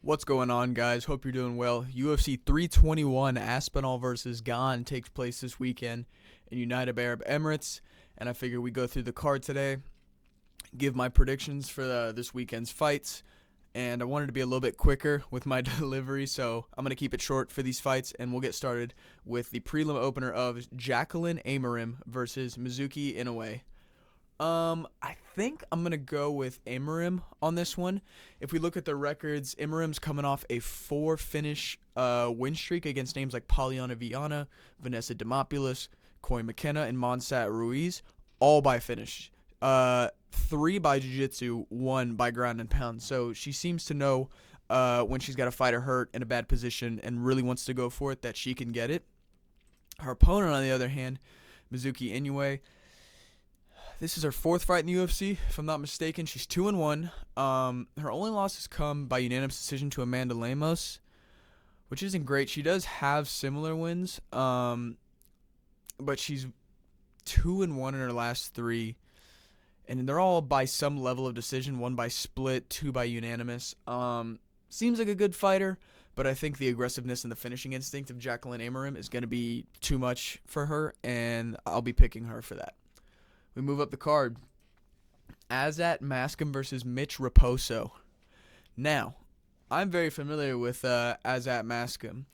What's going on, guys? Hope you're doing well. UFC 321 Aspinall versus Gane takes place this weekend in United Arab Emirates, and I figure we go through the card today, give my predictions for this weekend's fights, and I wanted to be a little bit quicker with my delivery, so I'm going to keep it short for these fights, and we'll get started with the prelim opener of Jacqueline Amarim versus Mizuki Inoue. I think I'm going to go with Amarim on this one. If we look at the records, Amarim's coming off a 4-finish win streak against names like Poliana Viana, Vanessa Demopoulos, Coy McKenna, and Monsat Ruiz, all by finish. 3 by jiu-jitsu, 1 by ground and pound. So she seems to know when she's got a fighter hurt in a bad position and really wants to go for it, that she can get it. Her opponent, on the other hand, Mizuki Inoue, this is her 4th fight in the UFC, if I'm not mistaken. She's 2-1. Her only losses come by unanimous decision to Amanda Lemos, which isn't great. She does have similar wins, but she's 2-1 in her last 3, and they're all by some level of decision. 1 by split, 2 by unanimous. Seems like a good fighter, but I think the aggressiveness and the finishing instinct of Jacqueline Amarim is going to be too much for her, and I'll be picking her for that. We move up the card. Azat Mascom versus Mitch Raposo. Now, I'm very familiar with Azat Mascom.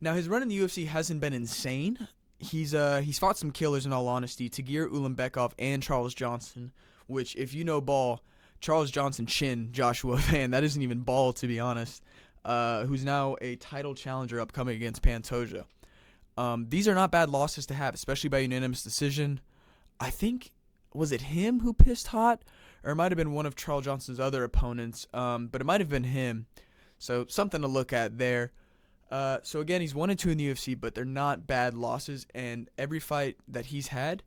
Now, his run in the UFC hasn't been insane. He's fought some killers, in all honesty. Tagir Ulanbekov and Charles Johnson, which, if you know ball, Charles Johnson chin Joshua Van. That isn't even ball, to be honest. Who's now a title challenger upcoming against Pantoja. These are not bad losses to have, especially by unanimous decision. I think, was it him who pissed hot? Or it might have been one of Charles Johnson's other opponents. But it might have been him. So something to look at there. So again, he's 1-2 in the UFC, but they're not bad losses. And every fight that he's had,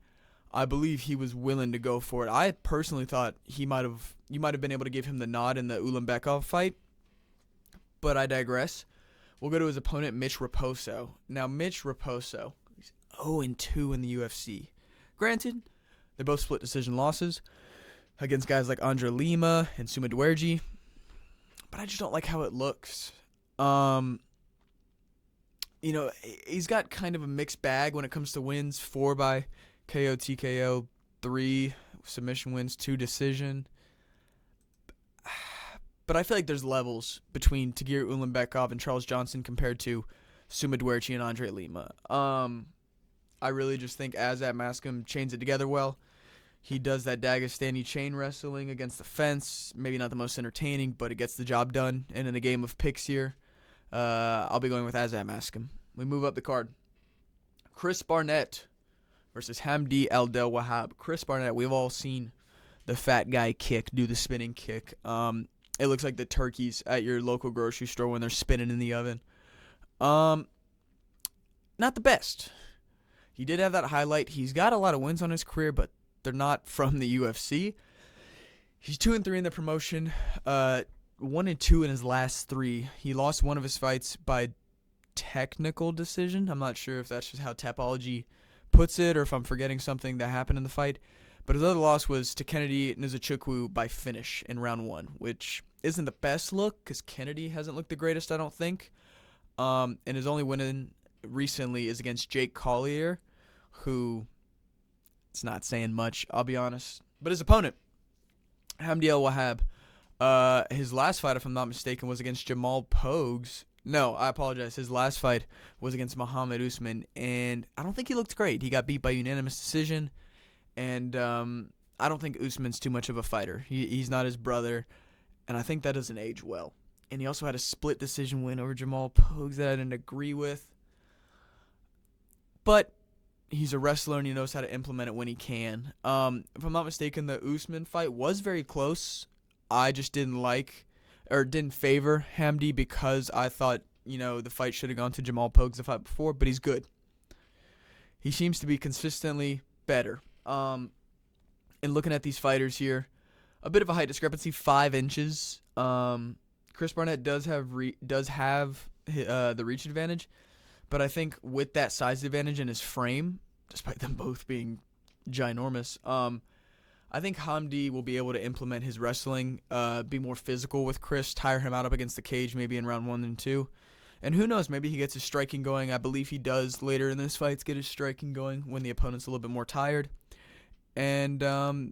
I believe he was willing to go for it. I personally thought you might have been able to give him the nod in the Ulanbekov fight. But I digress. We'll go to his opponent, Mitch Raposo. Now, Mitch Raposo, he's 0-2 in the UFC. Granted, they're both split decision losses against guys like Andre Lima and Suma Dwerji, but I just don't like how it looks. He's got kind of a mixed bag when it comes to wins. 4 by KO, TKO, 3 submission wins, 2 decision. But I feel like there's levels between Tagir Ulanbekov and Charles Johnson compared to Suma Dwerji and Andre Lima. I really just think Azat Mascom chains it together well. He does that Dagestani chain wrestling against the fence. Maybe not the most entertaining, but it gets the job done. And in a game of picks here, I'll be going with Azat Mascom. We move up the card. Chris Barnett versus Hamdi Eldel Wahab. Chris Barnett, we've all seen the fat guy kick, do the spinning kick. It looks like the turkeys at your local grocery store when they're spinning in the oven. Not the best. He did have that highlight. He's got a lot of wins on his career, but they're not from the UFC. He's 2-3 in the promotion, 1-2 in his last 3. He lost one of his fights by technical decision. I'm not sure if that's just how Tapology puts it or if I'm forgetting something that happened in the fight. But his other loss was to Kennedy Nzechukwu by finish in round 1, which isn't the best look because Kennedy hasn't looked the greatest, I don't think. And his only win recently is against Jake Collier, who it's not saying much, I'll be honest. But his opponent, Hamdi El Wahab, his last fight, if I'm not mistaken, was against Jamal Pogues. No, I apologize. His last fight was against Muhammad Usman, and I don't think he looked great. He got beat by unanimous decision, and I don't think Usman's too much of a fighter. He's not his brother, and I think that doesn't age well. And he also had a split decision win over Jamal Pogues that I didn't agree with. But he's a wrestler and he knows how to implement it when he can. If I'm not mistaken, the Usman fight was very close. I just didn't favor Hamdi because I thought, the fight should have gone to Jamal Pogues the fight before, but he's good. He seems to be consistently better. And looking at these fighters here, a bit of a height discrepancy, 5 inches. Chris Barnett does have the reach advantage. But I think with that size advantage in his frame, despite them both being ginormous, I think Hamdi will be able to implement his wrestling, be more physical with Chris, tire him out up against the cage maybe in round 1 and 2. And who knows, maybe he gets his striking going. I believe he does later in this fight get his striking going when the opponent's a little bit more tired. And,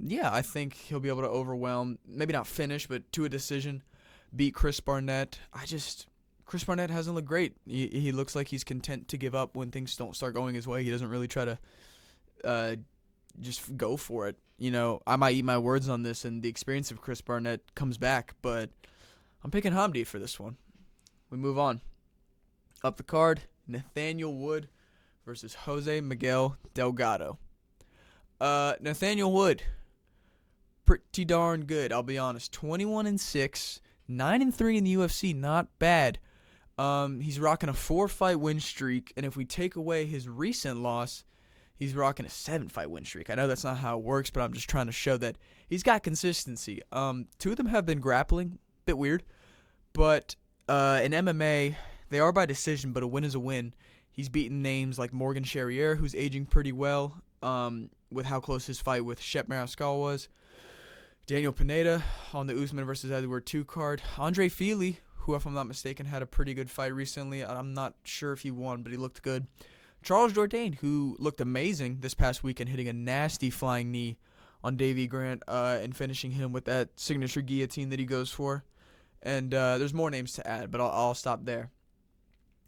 yeah, I think he'll be able to overwhelm, maybe not finish, but to a decision, beat Chris Barnett. Chris Barnett hasn't looked great. He looks like he's content to give up when things don't start going his way. He doesn't really try to just go for it. I might eat my words on this, and the experience of Chris Barnett comes back, but I'm picking Hamdi for this one. We move on. Up the card, Nathaniel Wood versus Jose Miguel Delgado. Nathaniel Wood, pretty darn good, I'll be honest. 21-6, 9-3 in the UFC, not bad. He's rocking a 4-fight win streak, and if we take away his recent loss, he's rocking a 7-fight win streak. I know that's not how it works, but I'm just trying to show that he's got consistency. 2 of them have been grappling, bit weird, but in MMA, they are by decision, but a win is a win. He's beaten names like Morgan Charrier, who's aging pretty well, with how close his fight with Shep Mariscal was. Daniel Pineda on the Usman versus Edward 2 card. Andre Fili, who, if I'm not mistaken, had a pretty good fight recently. I'm not sure if he won, but he looked good. Charles Jourdain, who looked amazing this past weekend, hitting a nasty flying knee on Davey Grant and finishing him with that signature guillotine that he goes for. And there's more names to add, but I'll stop there.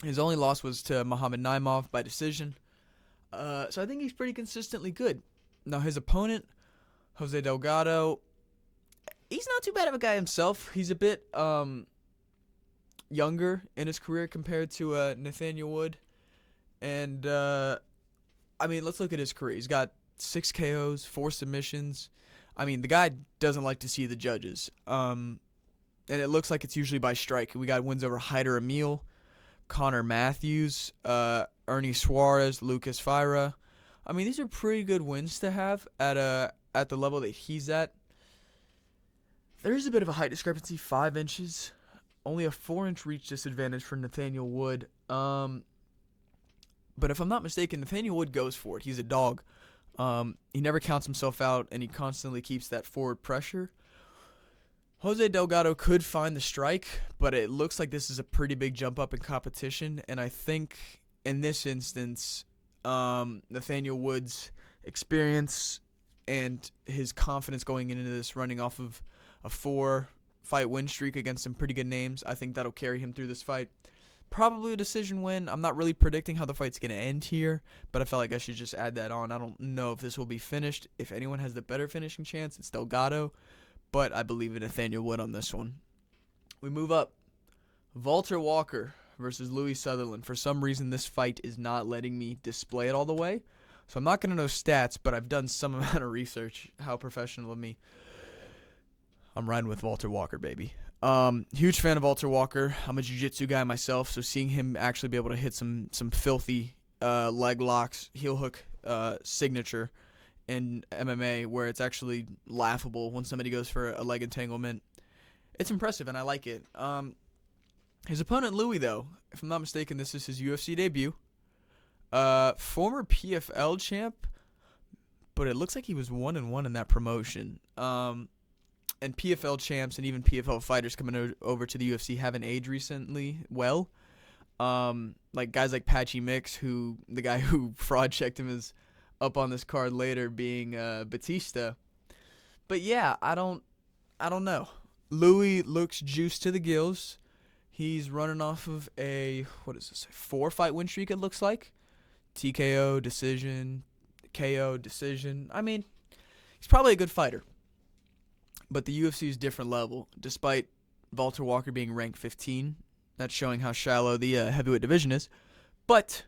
His only loss was to Muhammad Naimov by decision. So I think he's pretty consistently good. Now, his opponent, Jose Delgado, he's not too bad of a guy himself. He's a bit younger in his career compared to Nathaniel Wood. And, let's look at his career. He's got 6 KOs, 4 submissions. The guy doesn't like to see the judges. And it looks like it's usually by strike. We got wins over Hyder Emil, Connor Matthews, Ernie Suarez, Lucas Fira. These are pretty good wins to have at the level that he's at. There is a bit of a height discrepancy, 5 inches. Only a 4-inch reach disadvantage for Nathaniel Wood. But if I'm not mistaken, Nathaniel Wood goes for it. He's a dog. He never counts himself out, and he constantly keeps that forward pressure. Jose Delgado could find the strike, but it looks like this is a pretty big jump up in competition, and I think in this instance, Nathaniel Wood's experience and his confidence going into this, running off of a 4-fight win streak against some pretty good names, I think that'll carry him through this fight. Probably a decision win. I'm not really predicting how the fight's going to end here, but I felt like I should just add that on. I don't know if this will be finished. If anyone has the better finishing chance, it's Delgado, but I believe in Nathaniel Wood on this one. We move up. Walter Walker versus Louis Sutherland. For some reason, this fight is not letting me display it all the way, so I'm not going to know stats, but I've done some amount of research. How professional of me. I'm riding with Walter Walker, baby. Huge fan of Walter Walker. I'm a jiu-jitsu guy myself, so seeing him actually be able to hit some filthy leg locks, heel hook signature in MMA, where it's actually laughable when somebody goes for a leg entanglement, it's impressive, and I like it. His opponent, Louis, though, if I'm not mistaken, this is his UFC debut. Former PFL champ, but it looks like he was 1-1 in that promotion. And PFL champs and even PFL fighters coming over to the UFC haven't aged recently well. Like guys like Patchy Mix, who the guy who fraud checked him is up on this card later, being Batista. But yeah, I don't know. Louis looks juiced to the gills. He's running off of a 4-fight win streak, it looks like. TKO, decision, KO, decision. He's probably a good fighter. But the UFC is different level. Despite Walter Walker being ranked 15, that's showing how shallow the heavyweight division is. But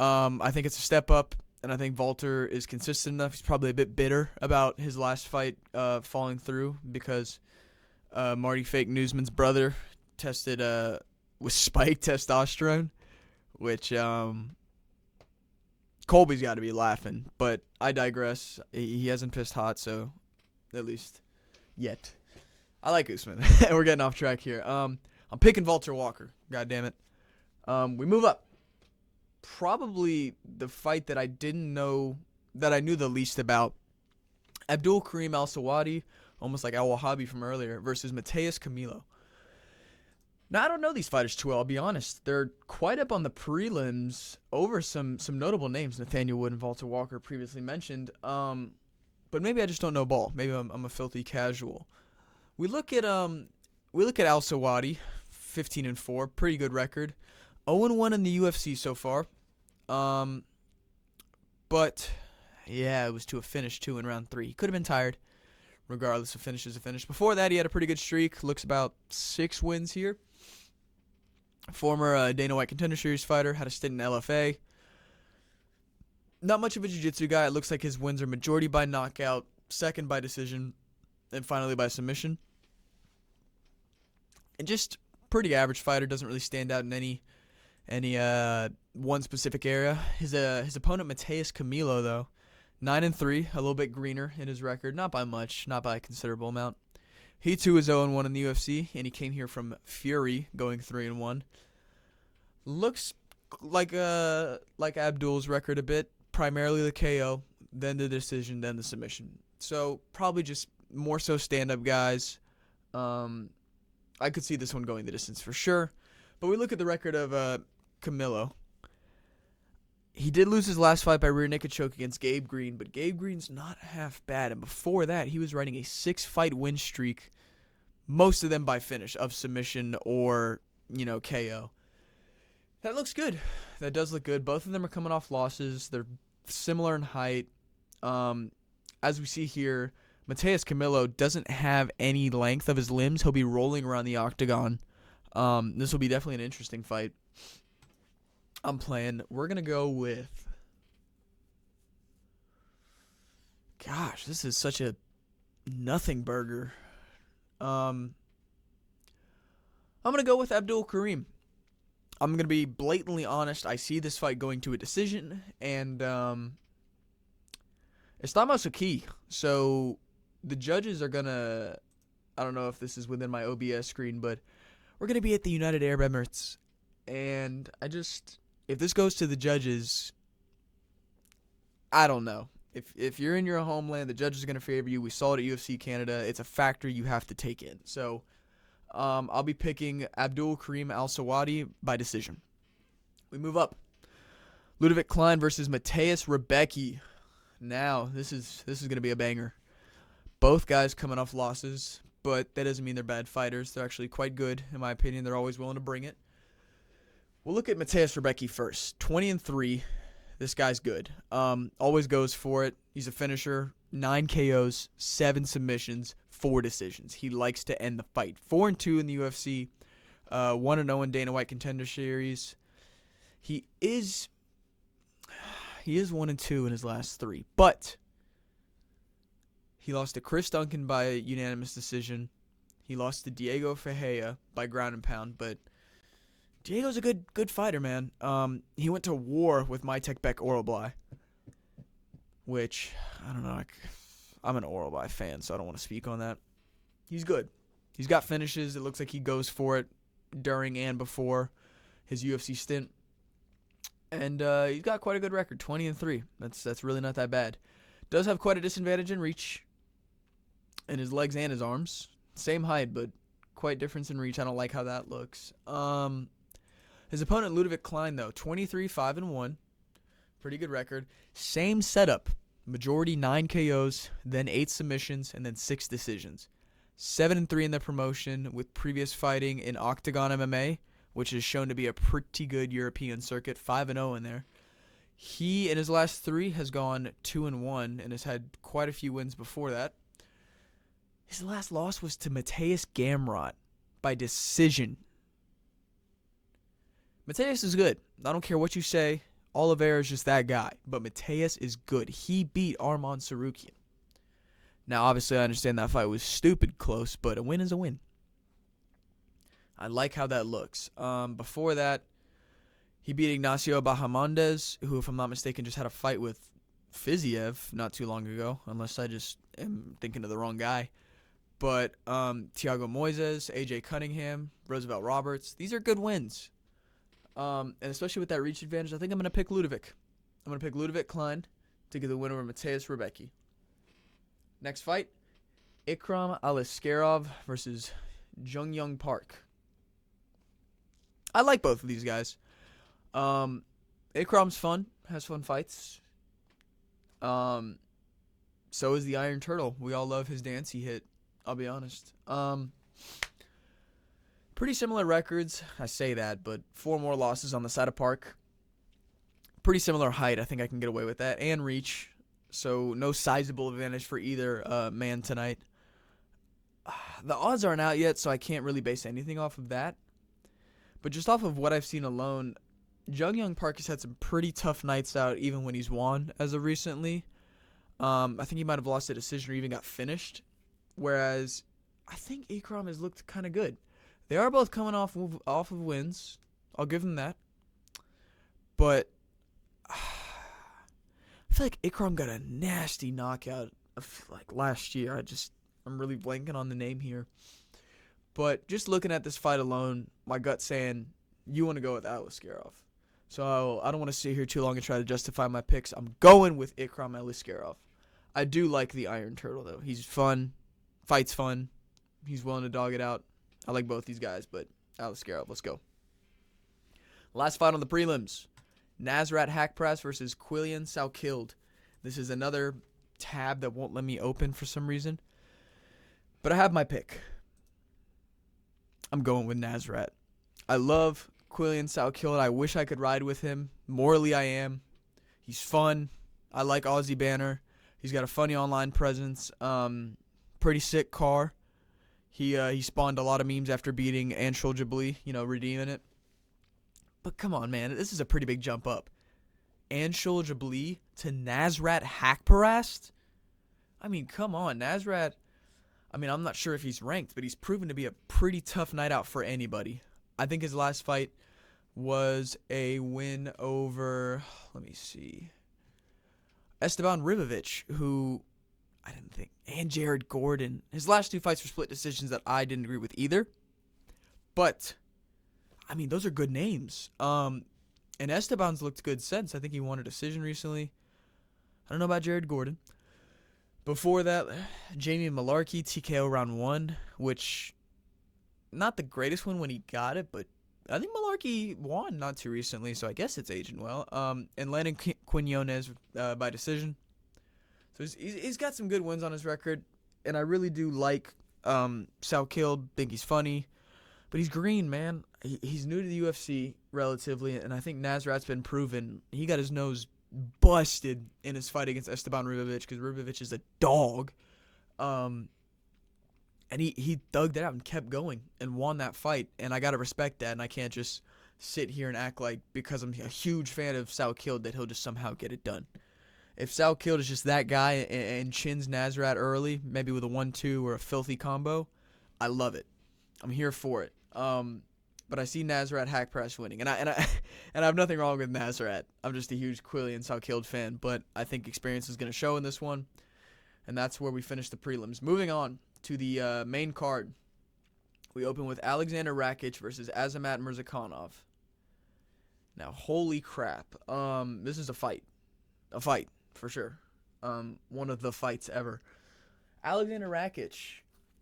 I think it's a step up, and I think Walter is consistent enough. He's probably a bit bitter about his last fight falling through because Marty Fake Newsman's brother tested with spike testosterone, which Colby's got to be laughing. But I digress. He hasn't pissed hot, so at least yet. I like Usman. We're getting off track here. I'm picking Walter Walker. God damn it. We move up. Probably the fight that I didn't know, that I knew the least about, Abdul Karim Al Sawadi, almost like Al Wahabi from earlier, versus Mateus Camilo. Now, I don't know these fighters too well, I'll be honest. They're quite up on the prelims over some notable names, Nathaniel Wood and Walter Walker previously mentioned. But maybe I just don't know ball. Maybe I'm a filthy casual. We look at Al Sawadi, 15-4, pretty good record. 0-1 in the UFC so far. But yeah, it was to a finish 2 in round 3. He could have been tired. Regardless, a finish is a finish. Before that, he had a pretty good streak. Looks about 6 wins here. Former Dana White Contender Series fighter. Had a stint in LFA. Not much of a jiu-jitsu guy. It looks like his wins are majority by knockout, second by decision, and finally by submission. And just pretty average fighter. Doesn't really stand out in any one specific area. His opponent, Mateus Camilo, though, 9-3, a little bit greener in his record. Not by much, not by a considerable amount. He too is 0-1 in the UFC, and he came here from Fury, going 3-1. Looks like Abdul's record a bit. Primarily the KO, then the decision, then the submission. So probably just more so stand-up guys. I could see this one going the distance for sure. But we look at the record of Camilo. He did lose his last fight by rear naked choke against Gabe Green, but Gabe Green's not half bad. And before that, he was riding a 6-fight win streak, most of them by finish of submission or, KO. That looks good. That does look good. Both of them are coming off losses. They're similar in height. As we see here, Mateus Camilo doesn't have any length of his limbs. He'll be rolling around the octagon. This will be definitely an interesting fight. We're going to go with... Gosh, this is such a nothing burger. I'm going to go with Abdul Karim. I'm going to be blatantly honest. I see this fight going to a decision, and estamos aquí. So the judges are going to... I don't know if this is within my OBS screen, but we're going to be at the United Arab Emirates. And if this goes to the judges, I don't know. If you're in your homeland, the judges are going to favor you. We saw it at UFC Canada. It's a factor you have to take in. So I'll be picking Abdul Karim Al Sawadi by decision. We move up. Ludovic Klein versus Mateus Rebecki. Now, this is going to be a banger. Both guys coming off losses, but that doesn't mean they're bad fighters. They're actually quite good, in my opinion. They're always willing to bring it. We'll look at Mateus Rebecki first. 20-3. This guy's good. Always goes for it. He's a finisher. 9 KOs, 7 submissions, 4 decisions. He likes to end the fight. 4-2 in the UFC. 1-0 in Dana White Contender Series. He is 1-2 in his last 3. But he lost to Chris Duncan by unanimous decision. He lost to Diego Ferreira by ground and pound, but Diego's a good fighter, man. He went to war with Mytek Beck Oralbly, which, I don't know, I'm an Oralbly fan, so I don't want to speak on that. He's good. He's got finishes. It looks like he goes for it during and before his UFC stint. And he's got quite a good record, 20-3. That's really not that bad. Does have quite a disadvantage in reach in his legs and his arms. Same height, but quite difference in reach. I don't like how that looks. His opponent, Ludovic Klein, though, 23-5-1. Pretty good record. Same setup. Majority 9 KOs, then 8 submissions, and then 6 decisions. 7-3 in the promotion with previous fighting in Octagon MMA, which is shown to be a pretty good European circuit. 5-0 in there. He, in his last 3, has gone 2-1 and has had quite a few wins before that. His last loss was to Mateus Gamrot by decision. Mateus is good. I don't care what you say. Oliveira is just that guy. But Mateus is good. He beat Arman Sarukian. Now, obviously, I understand that fight was stupid close, but a win is a win. I like how that looks. Before that, he beat Ignacio Bahamondes, who, if I'm not mistaken, just had a fight with Fiziev not too long ago, unless I just am thinking of the wrong guy. But Thiago Moises, AJ Cunningham, Roosevelt Roberts, these are good wins. And especially with that reach advantage, I think I'm going to pick Ludovic. I'm going to pick Ludovic Klein to get the win over Mateus Rebecki. Next fight, Ikram Aliskerov versus Jung Park. I like both of these guys. Ikram's fun, has fun fights. So is the Iron Turtle. We all love his dance he hit. I'll be honest. Pretty similar records. I say that, but 4 more losses on the side of Park. Pretty similar height. I think I can get away with that. And reach. So no sizable advantage for either man tonight. The odds aren't out yet, so I can't really base anything off of that. But just off of what I've seen alone, Jung Park has had some pretty tough nights out, even when he's won as of recently. I think he might have lost a decision or even got finished. Whereas I think Ikram has looked kind of good. They are both coming off of wins. I'll give them that. But I feel like Ikram got a nasty knockout like last year. I'm really blanking on the name here. But just looking at this fight alone, my gut's saying you want to go with Aliskerov. So I don't want to sit here too long and try to justify my picks. I'm going with Ikram Aliskerov. I do like the Iron Turtle, though. He's fun. Fight's fun. He's willing to dog it out. I like both these guys, but Aliskerov, let's go. Last fight on the prelims. Nasrat Hakparas versus Quillian Salkild. This is another tab that won't let me open for some reason. But I have my pick. I'm going with Nasrat. I love Quillian Salkild. I wish I could ride with him. Morally, I am. He's fun. I like Aussie Banner. He's got a funny online presence. Pretty sick car. He spawned a lot of memes after beating Anshul Jabli, redeeming it. But come on, man. This is a pretty big jump up. Anshul Jabli to Nasrat Hakparas? I mean, come on. Nasrat, I'm not sure if he's ranked, but he's proven to be a pretty tough night out for anybody. I think his last fight was a win over, let me see, Esteban Ribovic, who I didn't think, and Jared Gordon. His last 2 fights were split decisions that I didn't agree with either. But, those are good names. And Esteban's looked good since. I think he won a decision recently. I don't know about Jared Gordon. Before that, Jamie Malarkey, TKO round 1, which, not the greatest one when he got it, but I think Malarkey won not too recently, so I guess it's aging well. And Landon Quinones by decision. So he's got some good wins on his record, and I really do like Salkild. Think he's funny, but he's green, man. He's new to the UFC relatively, and I think Nasrat's been proven. He got his nose busted in his fight against Esteban Ribovic because Ribovic is a dog. And he thugged it out and kept going and won that fight, and I gotta respect that, and I can't just sit here and act like because I'm a huge fan of Salkild that he'll just somehow get it done. If Salkild is just that guy and chins Nasrat early, maybe with a 1-2 or a filthy combo, I love it. I'm here for it. But I see Nasrat Hakparas winning, and I have nothing wrong with Nasrat. I'm just a huge Quillian Salkild fan, but I think experience is going to show in this one, and that's where we finish the prelims. Moving on to the main card, we open with Alexander Rakic versus Azamat Murzakanov. Now, holy crap, this is a fight for sure. One of the fights ever. Alexander Rakic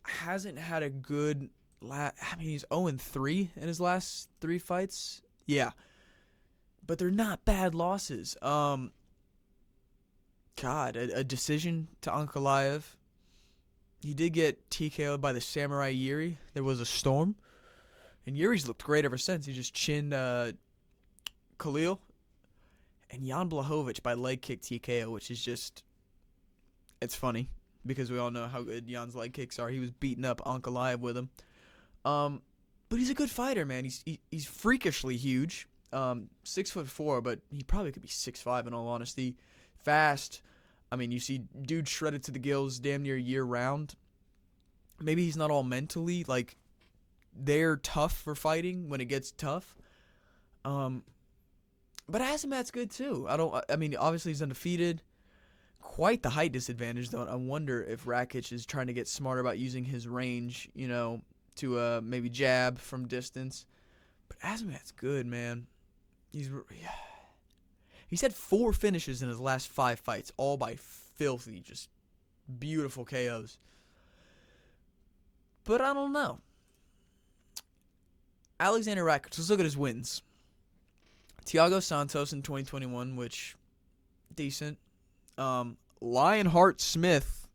hasn't had a good. He's 0-3 in his last 3 fights. Yeah, but they're not bad losses. A decision to Ankalaev. He did get TKO'd by the Samurai Yuri. There was a storm, and Yuri's looked great ever since. He just chinned Khalil. And Jan Blachowicz by leg kick TKO, which is just, it's funny because we all know how good Jan's leg kicks are. He was beating up Ankalaev with him. But he's a good fighter, man. He's freakishly huge. 6'4", but he probably could be 6'5" in all honesty. Fast. You see dude shredded to the gills damn near year round. Maybe he's not all mentally, they're tough for fighting when it gets tough. But Azamat's good too. Obviously he's undefeated. Quite the height disadvantage, though. I wonder if Rakic is trying to get smarter about using his range, to maybe jab from distance. But Azamat's good, man. He's had 4 finishes in his last 5 fights, all by filthy, just beautiful KOs. But I don't know. Alexander Rakic, let's look at his wins. Thiago Santos in 2021, which, decent. Lionheart Smith,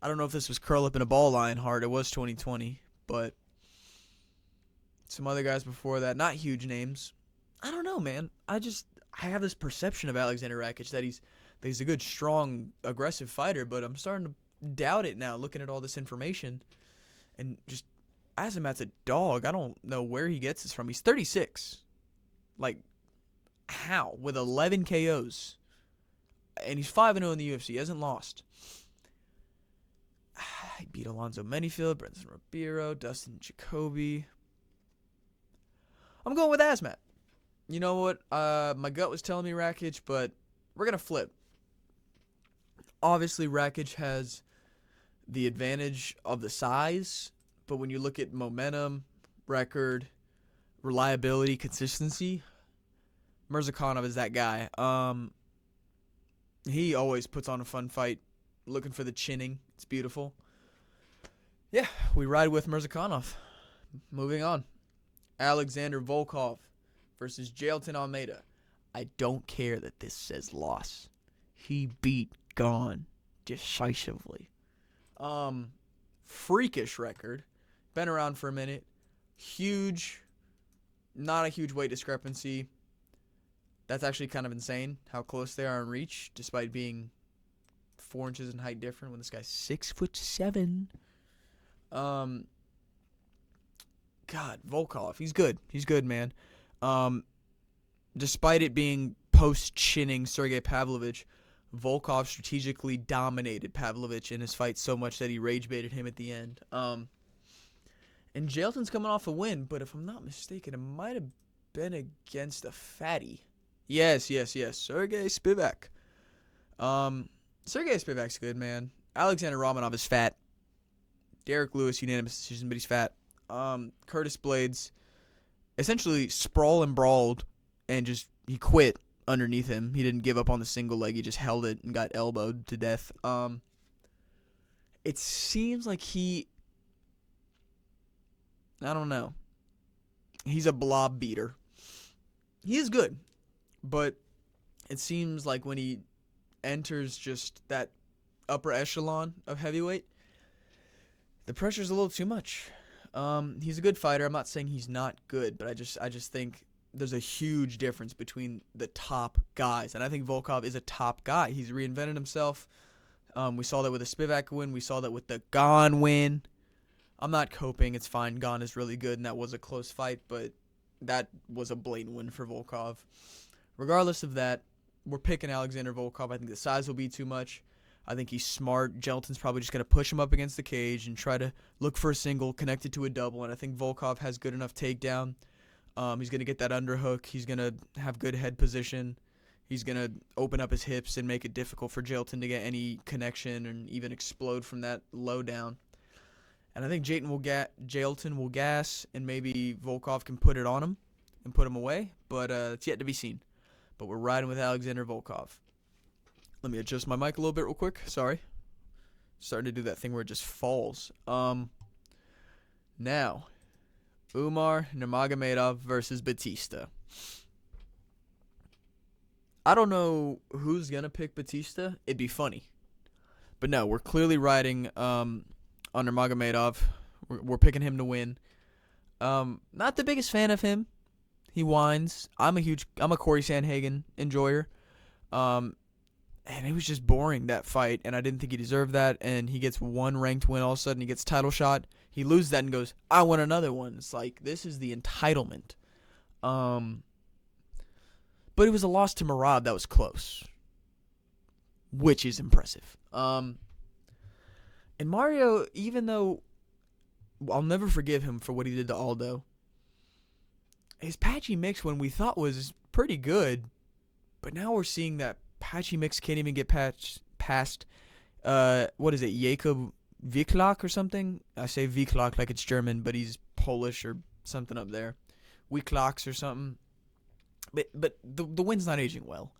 I don't know if this was curl up in a ball Lionheart. It was 2020, but some other guys before that, not huge names. I don't know, man. I have this perception of Alexander Rakic that he's a good, strong, aggressive fighter, but I'm starting to doubt it now looking at all this information. And just as him as a dog, I don't know where he gets this from. He's 36. Like, how? With 11 KOs. And he's 5-0 in the UFC. He hasn't lost. He beat Alonzo Menifield, Brendan Ribeiro, Dustin Jacoby. I'm going with Asmat. You know what? My gut was telling me Rakic, but we're going to flip. Obviously, Rakic has the advantage of the size, but when you look at momentum, record, reliability, consistency, Mirzakhanov is that guy. He always puts on a fun fight, looking for the chinning. It's beautiful. Yeah, we ride with Mirzakhanov. Moving on. Alexander Volkov versus Jailton Almeida. I don't care that this says loss. He beat Gane decisively. Freakish record. Been around for a minute. Huge. Not a huge weight discrepancy. That's actually kind of insane how close they are in reach, despite being 4 inches in height different when this guy's 6'7". God, Volkov, he's good. He's good, man. Despite it being post-chinning Sergey Pavlovich, Volkov strategically dominated Pavlovich in his fight so much that he rage-baited him at the end. And Jailton's coming off a win, but if I'm not mistaken, it might have been against a fatty. Yes. Sergey Spivak. Sergey Spivak's good, man. Alexander Romanov is fat. Derek Lewis, unanimous decision, but he's fat. Curtis Blades essentially sprawl and brawled and he quit underneath him. He didn't give up on the single leg. He just held it and got elbowed to death. It seems like I don't know. He's a blob beater. He is good, but it seems like when he enters just that upper echelon of heavyweight, the pressure's a little too much. He's a good fighter. I'm not saying he's not good, but I just think there's a huge difference between the top guys, and I think Volkov is a top guy. He's reinvented himself. We saw that with the Spivak win. We saw that with the Gane win. I'm not coping. It's fine. Gane is really good, and that was a close fight, but that was a blatant win for Volkov. Regardless of that, we're picking Alexander Volkov. I think the size will be too much. I think he's smart. Jailton's probably just going to push him up against the cage and try to look for a single connected to a double, and I think Volkov has good enough takedown. He's going to get that underhook. He's going to have good head position. He's going to open up his hips and make it difficult for Jailton to get any connection and even explode from that low down. And I think Jailton will gas, and maybe Volkov can put it on him and put him away, but it's yet to be seen. But we're riding with Alexander Volkov. Let me adjust my mic a little bit real quick. Sorry. Starting to do that thing where it just falls. Now, Umar Nurmagomedov versus Batista. I don't know who's going to pick Batista. It'd be funny. But no, we're clearly riding on Nurmagomedov. We're picking him to win. Not the biggest fan of him. He whines. I'm a Corey Sandhagen enjoyer. And it was just boring, that fight, and I didn't think he deserved that, and he gets one ranked win, all of a sudden he gets title shot. He loses that and goes, I want another one. It's like, this is the entitlement. But it was a loss to Merab that was close, which is impressive. And Mario, even though I'll never forgive him for what he did to Aldo, his patchy mix when we thought was pretty good, but now we're seeing that patchy mix can't even get past what is it, Jakob Wiklak or something? I say Wiklak like it's German, but he's Polish or something up there. Wiklaks or something. But the win's not aging well.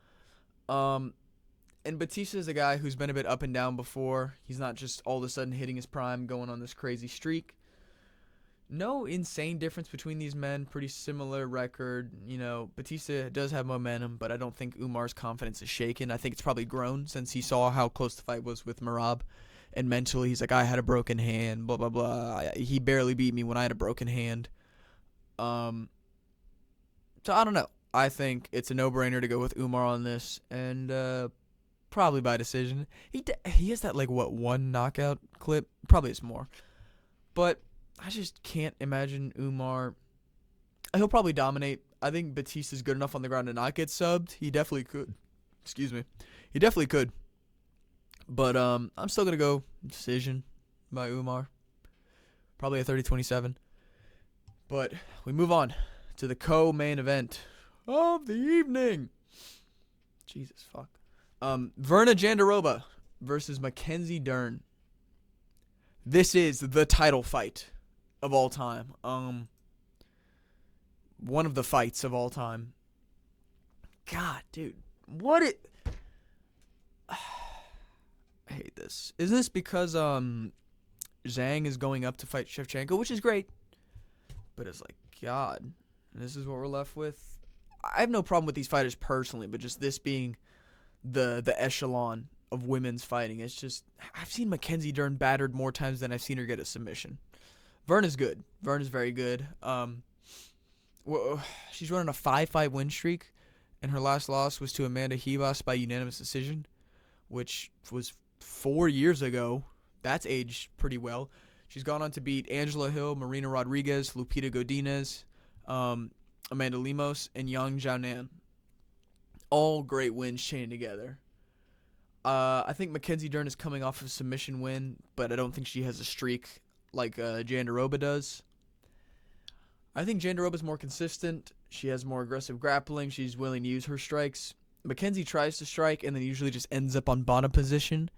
And Batista is a guy who's been a bit up and down before. He's not just all of a sudden hitting his prime, going on this crazy streak. No insane difference between these men. Pretty similar record. Batista does have momentum, but I don't think Umar's confidence is shaken. I think it's probably grown since he saw how close the fight was with Merab. And mentally, he's like, I had a broken hand, blah, blah, blah. He barely beat me when I had a broken hand. So I don't know. I think it's a no-brainer to go with Umar on this, and probably by decision. He has that, one knockout clip? Probably is more. But I just can't imagine Umar. He'll probably dominate. I think Batista's good enough on the ground to not get subbed. He definitely could. Excuse me. He definitely could. But I'm still going to go decision by Umar. Probably a 30-27. But we move on to the co-main event of the evening. Jesus, fuck. Virna Jandiroba versus Mackenzie Dern. This is the title fight of all time. One of the fights of all time. God, dude. I hate this. Is this because Zhang is going up to fight Shevchenko, which is great. But it's like, God, this is what we're left with. I have no problem with these fighters personally, but just this being the echelon of women's fighting. It's just, I've seen Mackenzie Dern battered more times than I've seen her get a submission. Verna's good. Verna's very good. She's running a 5-fight win streak, and her last loss was to Amanda Ribas by unanimous decision, which was 4 years ago. That's aged pretty well. She's gone on to beat Angela Hill, Marina Rodriguez, Lupita Godinez, Amanda Lemos, and Yang Jianan. All great wins chained together. I think Mackenzie Dern is coming off a submission win, but I don't think she has a streak like Jandiroba does. I think Jandiroba's more consistent. She has more aggressive grappling. She's willing to use her strikes. Mackenzie tries to strike and then usually just ends up on bottom position.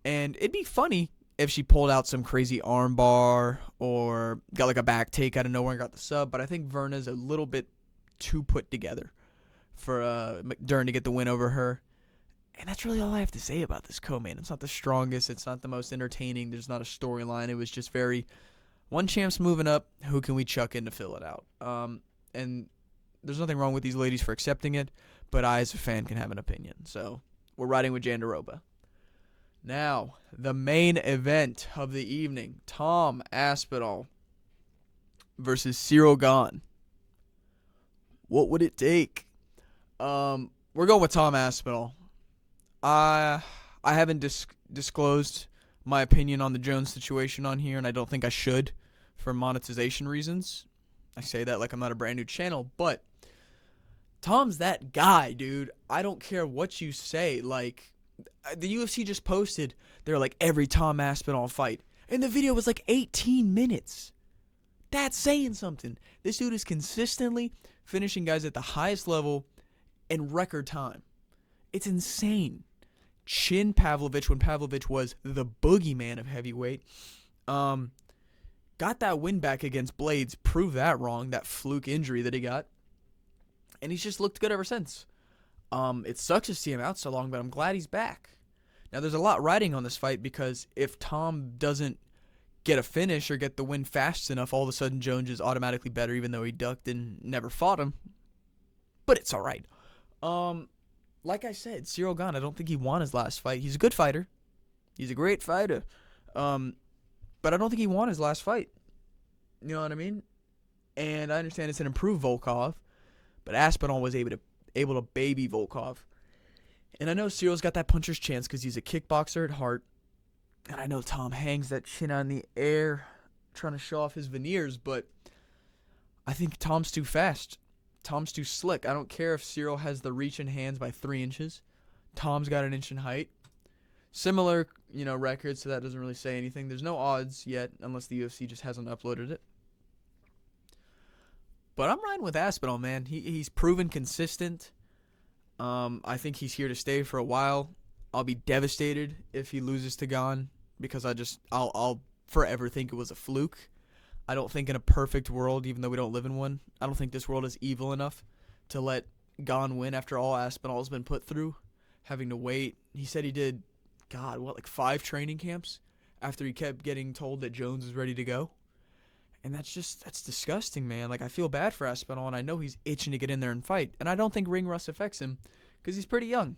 And it'd be funny if she pulled out some crazy arm bar or got like a back take out of nowhere and got the sub. But I think Verna's a little bit too put together for Dern to get the win over her. And that's really all I have to say about this co-main. It's not the strongest. It's not the most entertaining. There's not a storyline. It was just very, one champ's moving up. Who can we chuck in to fill it out? And there's nothing wrong with these ladies for accepting it, but I as a fan can have an opinion. So we're riding with Jandiroba. Now, the main event of the evening. Tom Aspinall versus Cyril Gane. What would it take? We're going with Tom Aspinall. I haven't disclosed my opinion on the Jones situation on here, and I don't think I should for monetization reasons. I say that like I'm not a brand new channel, but Tom's that guy, dude. I don't care what you say. Like, the UFC just posted, they're like, every Tom Aspinall fight. And the video was like 18 minutes. That's saying something. This dude is consistently finishing guys at the highest level in record time. It's insane. Chin Pavlovich, when Pavlovich was the boogeyman of heavyweight, got that win back against Blades, proved that wrong, that fluke injury that he got, and he's just looked good ever since. It sucks to see him out so long, but I'm glad he's back. Now, there's a lot riding on this fight because if Tom doesn't get a finish or get the win fast enough, all of a sudden Jones is automatically better, even though he ducked and never fought him. But it's all right. Like I said, Cyril Gane, I don't think he won his last fight. He's a good fighter. He's a great fighter. But I don't think he won his last fight. You know what I mean? And I understand it's an improved Volkov, but Aspinall was able to baby Volkov. And I know Cyril's got that puncher's chance because he's a kickboxer at heart. And I know Tom hangs that chin on the air trying to show off his veneers, but I think Tom's too fast. Tom's too slick. I don't care if Cyril has the reach in hands by 3 inches. Tom's got an inch in height. Similar, records, so that doesn't really say anything. There's no odds yet, unless the UFC just hasn't uploaded it. But I'm riding with Aspinall, man. He's proven consistent. I think he's here to stay for a while. I'll be devastated if he loses to Gane because I'll forever think it was a fluke. I don't think in a perfect world, even though we don't live in one, I don't think this world is evil enough to let Gane win after all Aspinall's been put through. having to wait. He said he did, God, what, like 5 training camps after he kept getting told that Jones was ready to go. And that's disgusting, man. Like, I feel bad for Aspinall, and I know he's itching to get in there and fight. And I don't think ring rust affects him because he's pretty young,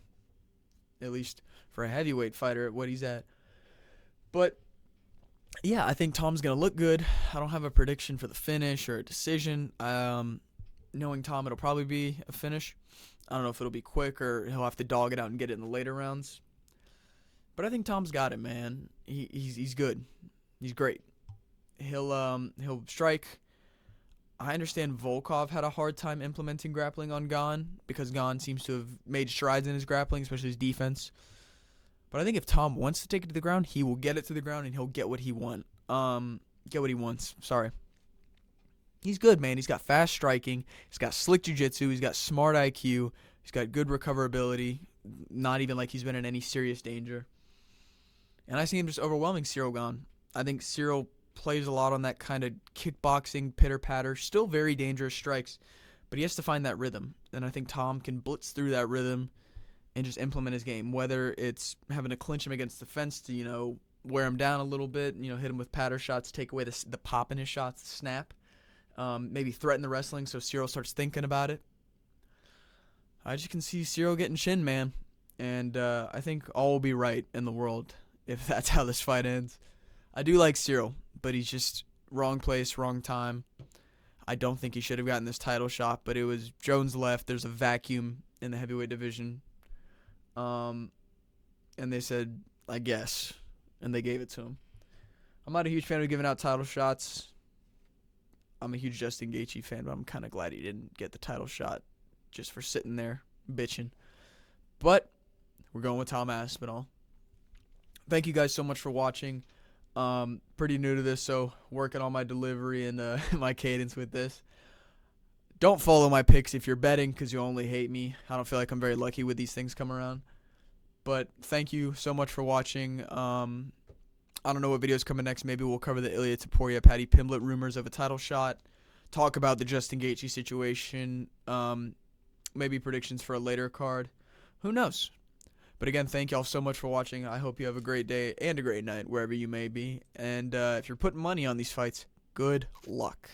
at least for a heavyweight fighter at what he's at. But, yeah, I think Tom's going to look good. I don't have a prediction for the finish or a decision. Knowing Tom, it'll probably be a finish. I don't know if it'll be quick or he'll have to dog it out and get it in the later rounds. But I think Tom's got it, man. He's good. He's great. He'll strike. I understand Volkov had a hard time implementing grappling on Gane because Gane seems to have made strides in his grappling, especially his defense. But I think if Tom wants to take it to the ground, he will get it to the ground and he'll get what he wants. Sorry. He's good, man. He's got fast striking. He's got slick jiu-jitsu. He's got smart IQ. He's got good recoverability. Not even like he's been in any serious danger. And I see him just overwhelming Ciryl Gane. I think Ciryl plays a lot on that kind of kickboxing pitter-patter. Still very dangerous strikes. But he has to find that rhythm. And I think Tom can blitz through that rhythm and just implement his game. Whether it's having to clinch him against the fence to, wear him down a little bit, hit him with patter shots, take away the pop in his shots, the snap. Maybe threaten the wrestling so Ciryl starts thinking about it. I just can see Ciryl getting chin, man. And I think all will be right in the world if that's how this fight ends. I do like Ciryl, but he's just wrong place, wrong time. I don't think he should have gotten this title shot, but it was Jones left. There's a vacuum in the heavyweight division. And they said, I guess. And they gave it to him. I'm not a huge fan of giving out title shots. I'm a huge Justin Gaethje fan, but I'm kind of glad he didn't get the title shot just for sitting there bitching. But we're going with Tom Aspinall. Thank you guys so much for watching. Pretty new to this, so working on my delivery and my cadence with this. Don't follow my picks if you're betting because you only hate me. I don't feel like I'm very lucky with these things come around. But thank you so much for watching. I don't know what video's coming next. Maybe we'll cover the Ilya Taporia, Paddy Pimblett rumors of a title shot. Talk about the Justin Gaethje situation. Maybe predictions for a later card. Who knows? But again, thank y'all so much for watching. I hope you have a great day and a great night wherever you may be. And if you're putting money on these fights, good luck.